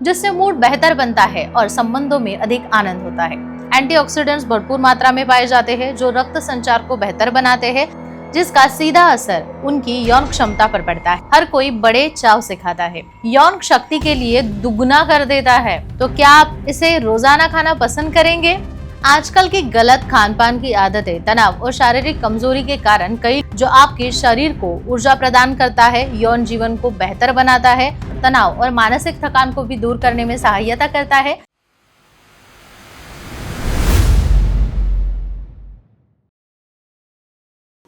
जिससे मूड बेहतर बनता है और संबंधों में अधिक आनंद होता है। एंटीऑक्सीडेंट्स भरपूर मात्रा में पाए जाते हैं जो रक्त संचार को बेहतर बनाते हैं, जिसका सीधा असर उनकी यौन क्षमता पर पड़ता है। हर कोई बड़े चाव से खाता है, यौन शक्ति के लिए दुगना कर देता है। तो क्या आप इसे रोजाना खाना पसंद करेंगे? आजकल की गलत खान पान की आदतें, तनाव और शारीरिक कमजोरी के कारण कई जो आपके शरीर को ऊर्जा प्रदान करता है, यौन जीवन को बेहतर बनाता है, तनाव और मानसिक थकान को भी दूर करने में सहायता करता है।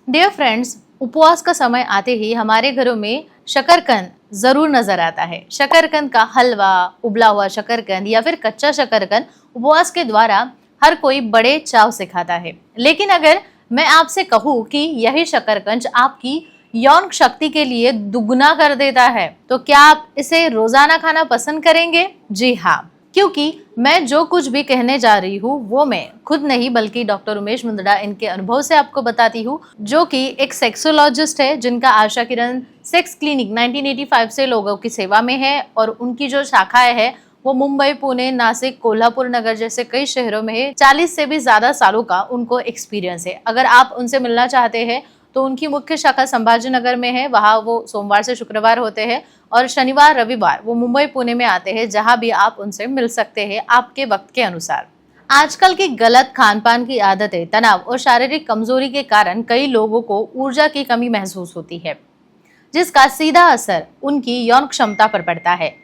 डियर फ्रेंड्स, उपवास का समय आते ही हमारे घरों में शकरकंद जरूर नजर आता है। शकरकंद का हलवा, उबला हुआ शकरकंद या फिर कच्चा शकरकंद उपवास के द्वारा हर कोई बड़े चाव से खाता है। लेकिन अगर मैं आपसे कहूँ कि यही शकरकंद आपकी यौन शक्ति के लिए दुगना कर देता है, तो क्या आप इसे रोजाना खाना पसंद करेंगे? जी हाँ, क्योंकि मैं जो कुछ भी कहने जा रही हूँ वो मैं खुद नहीं बल्कि डॉक्टर उमेश मुंदड़ा इनके अनुभव से आपको बताती हूँ, जो कि एक सेक्सोलॉजिस्ट है जिनका आशा किरण सेक्स क्लिनिक 1985 से लोगों की सेवा में है और उनकी जो शाखाएं है वो मुंबई, पुणे, नासिक, कोल्हापुर नगर जैसे कई शहरों में है। 40 से भी ज्यादा सालों का उनको एक्सपीरियंस है। अगर आप उनसे मिलना चाहते हैं तो उनकी मुख्य शाखा संभाजी नगर में है। वहाँ वो सोमवार से शुक्रवार होते हैं और शनिवार रविवार वो मुंबई, पुणे में आते हैं, जहाँ भी आप उनसे मिल सकते हैं आपके वक्त के अनुसार। आजकल की गलत खान पान की आदतें, तनाव और शारीरिक कमजोरी के कारण कई लोगों को ऊर्जा की कमी महसूस होती है, जिसका सीधा असर उनकी यौन क्षमता पर पड़ता है।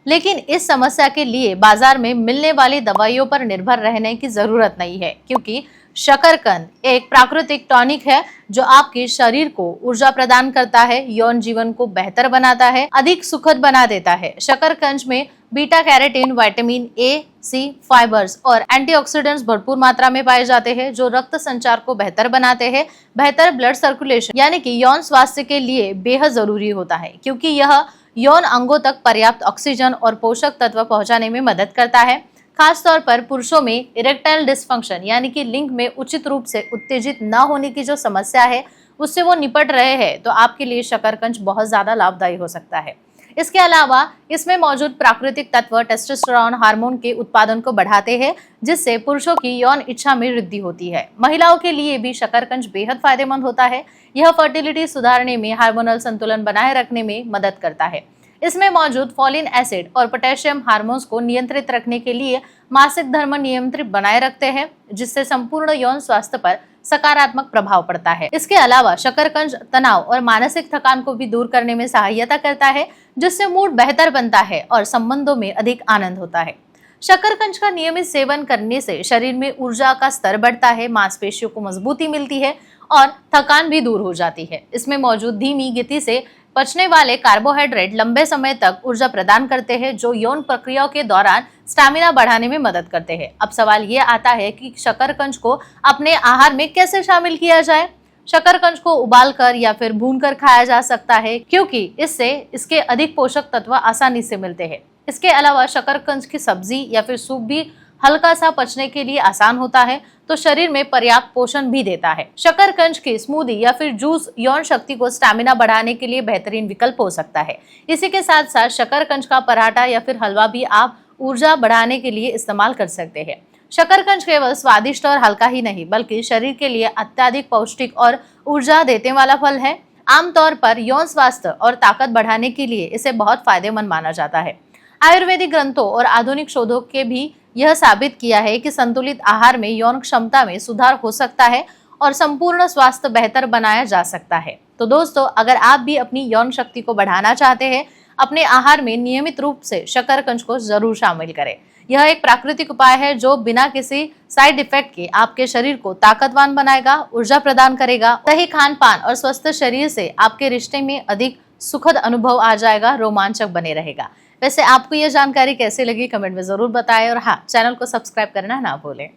लेकिन इस समस्या के लिए बाजार में मिलने वाली दवाइयों पर निर्भर रहने की जरूरत नहीं है, क्योंकि शकरकंद एक प्राकृतिक टॉनिक है जो आपके शरीर को ऊर्जा प्रदान करता है, यौन जीवन को बेहतर बनाता है, अधिक सुखद बना देता है। शकरकंद में beta carotene, vitamin A, C, fibres और एंटीऑक्सीडेंट्स भरपूर मात्रा में पाए जाते हैं जो रक्त संचार को बेहतर बनाते हैं। बेहतर ब्लड सर्कुलेशन यानी कि यौन स्वास्थ्य के लिए बेहद जरूरी होता है, क्योंकि यह यौन अंगों तक पर्याप्त ऑक्सीजन और पोषक तत्व पहुंचाने में मदद करता है। खासतौर पर पुरुषों में इरेक्टाइल डिस्फंक्शन यानी कि लिंग में उचित रूप से उत्तेजित न होने की जो समस्या है उससे वो निपट रहे हैं, तो आपके लिए शकरकंद बहुत ज्यादा लाभदायी हो सकता है। इसके अलावा इसमें मौजूद प्राकृतिक तत्व टेस्टोस्टेरोन हार्मोन के उत्पादन को बढ़ाते हैं, जिससे पुरुषों की यौन इच्छा में वृद्धि होती है। महिलाओं के लिए भी शकरकंद बेहद फायदेमंद होता है। यह फर्टिलिटी सुधारने में, हार्मोनल संतुलन बनाए रखने में मदद करता है। इसमें मौजूद फोलिन एसिड और पोटेशियम हार्मोन्स को नियंत्रित रखने के लिए मासिक धर्म नियंत्रित बनाए रखते हैं, जिससे संपूर्ण यौन स्वास्थ्य पर सकारात्मक प्रभाव पड़ता है। इसके अलावा शकरकंद तनाव और मानसिक थकान को भी दूर करने में सहायता करता है, जिससे मूड बेहतर बनता है और संबंधों में अधिक आनंद होता है। शकरकंद का नियमित सेवन करने से शरीर में ऊर्जा का स्तर बढ़ता है, मांसपेशियों को मजबूती मिलती है और थकान भी दूर हो जाती है। इसमें मौजूद धीमी गति से पचने वाले कार्बोहाइड्रेट लंबे समय तक ऊर्जा प्रदान करते हैं, जो यौन प्रक्रियाओं के दौरान स्टैमिना बढ़ाने में मदद करते हैं। अब सवाल ये आता है कि शकरकंद को अपने आहार में कैसे शामिल किया जाए। शकरकंद को उबालकर या फिर भूनकर खाया जा सकता है, क्योंकि इससे इसके अधिक पोषक तत्व आसानी से मिलते हैं। इसके अलावा शकरकंद की सब्जी या फिर सूप भी हल्का सा पचने के लिए आसान होता है, तो शरीर में पर्याप्त पोषण भी देता है। शकरकंद की स्मूदी या फिर जूस यौन शक्ति को स्टैमिना बढ़ाने के लिए बेहतरीन विकल्प हो सकता है। इसी के साथ साथ शकरकंद का पराठा या फिर हलवा भी आप ऊर्जा बढ़ाने के लिए इस्तेमाल कर सकते हैं। शकरकंद केवल स्वादिष्ट और हल्का ही नहीं बल्कि शरीर के लिए अत्यधिक पौष्टिक और ऊर्जा देने वाला फल है। आमतौर पर यौन स्वास्थ्य और ताकत बढ़ाने के लिए इसे बहुत फायदेमंद माना जाता है। आयुर्वेदिक ग्रंथों और आधुनिक शोधों के भी यह साबित किया है कि संतुलित आहार में यौन क्षमता में सुधार हो सकता है और संपूर्ण स्वास्थ्य बेहतर बनाया जा सकता है। तो दोस्तों, अगर आप भी अपनी यौन शक्ति को बढ़ाना चाहते हैं, अपने आहार में नियमित रूप से शकरकंद को जरूर शामिल करें। यह एक प्राकृतिक उपाय है जो बिना किसी साइड इफेक्ट के आपके शरीर को ताकतवान बनाएगा, ऊर्जा प्रदान करेगा। सही खान पान और स्वस्थ शरीर से आपके रिश्ते में अधिक सुखद अनुभव आ जाएगा, रोमांचक बने रहेगा। वैसे आपको यह जानकारी कैसे लगी कमेंट में जरूर बताएं और हाँ, चैनल को सब्सक्राइब करना ना भूलें।